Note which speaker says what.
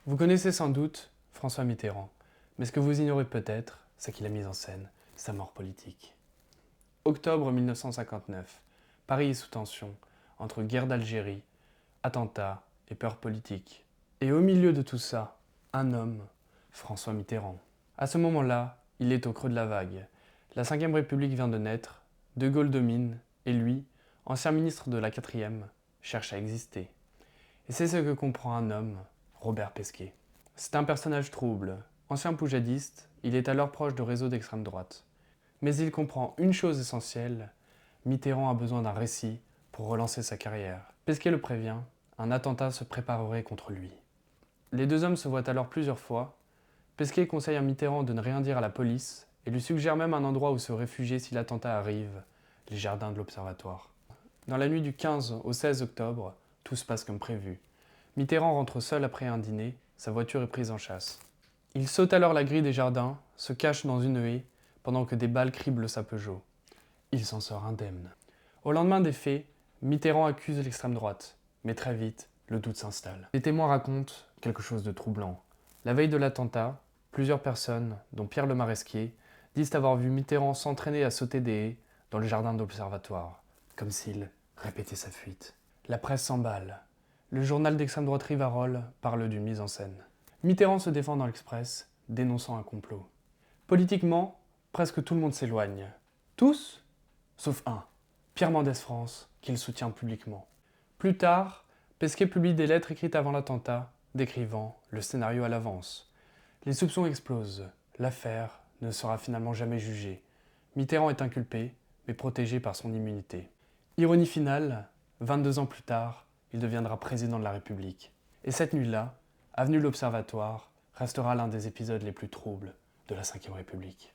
Speaker 1: Vous connaissez sans doute François Mitterrand, mais ce que vous ignorez peut-être, c'est qu'il a mis en scène sa mort politique. Octobre 1959, Paris est sous tension, entre guerre d'Algérie, attentats et peur politique. Et au milieu de tout ça, un homme, François Mitterrand. À ce moment-là, il est au creux de la vague. La Ve République vient de naître, De Gaulle domine, et lui, ancien ministre de la 4e, cherche à exister. Et c'est ce que comprend un homme, Robert Pesquet. C'est un personnage trouble. Ancien poujadiste, il est alors proche de réseaux d'extrême droite. Mais il comprend une chose essentielle, Mitterrand a besoin d'un récit pour relancer sa carrière. Pesquet le prévient, un attentat se préparerait contre lui. Les deux hommes se voient alors plusieurs fois. Pesquet conseille à Mitterrand de ne rien dire à la police et lui suggère même un endroit où se réfugier si l'attentat arrive, les jardins de l'Observatoire. Dans la nuit du 15 au 16 octobre, tout se passe comme prévu. Mitterrand rentre seul après un dîner, sa voiture est prise en chasse. Il saute alors la grille des jardins, se cache dans une haie, pendant que des balles criblent sa Peugeot. Il s'en sort indemne. Au lendemain des faits, Mitterrand accuse l'extrême droite, mais très vite, le doute s'installe. Les témoins racontent quelque chose de troublant. La veille de l'attentat, plusieurs personnes, dont Pierre Le Maresquier, disent avoir vu Mitterrand s'entraîner à sauter des haies dans le jardin de l'Observatoire, comme s'il répétait sa fuite. La presse s'emballe. Le journal d'extrême droite Rivarol parle d'une mise en scène. Mitterrand se défend dans l'Express, dénonçant un complot. Politiquement, presque tout le monde s'éloigne. Tous, sauf un, Pierre Mendès France, qu'il soutient publiquement. Plus tard, Pesquet publie des lettres écrites avant l'attentat, décrivant le scénario à l'avance. Les soupçons explosent. L'affaire ne sera finalement jamais jugée. Mitterrand est inculpé, mais protégé par son immunité. Ironie finale, 22 ans plus tard, il deviendra président de la République. Et cette nuit-là, avenue de l'Observatoire restera l'un des épisodes les plus troubles de la Ve République.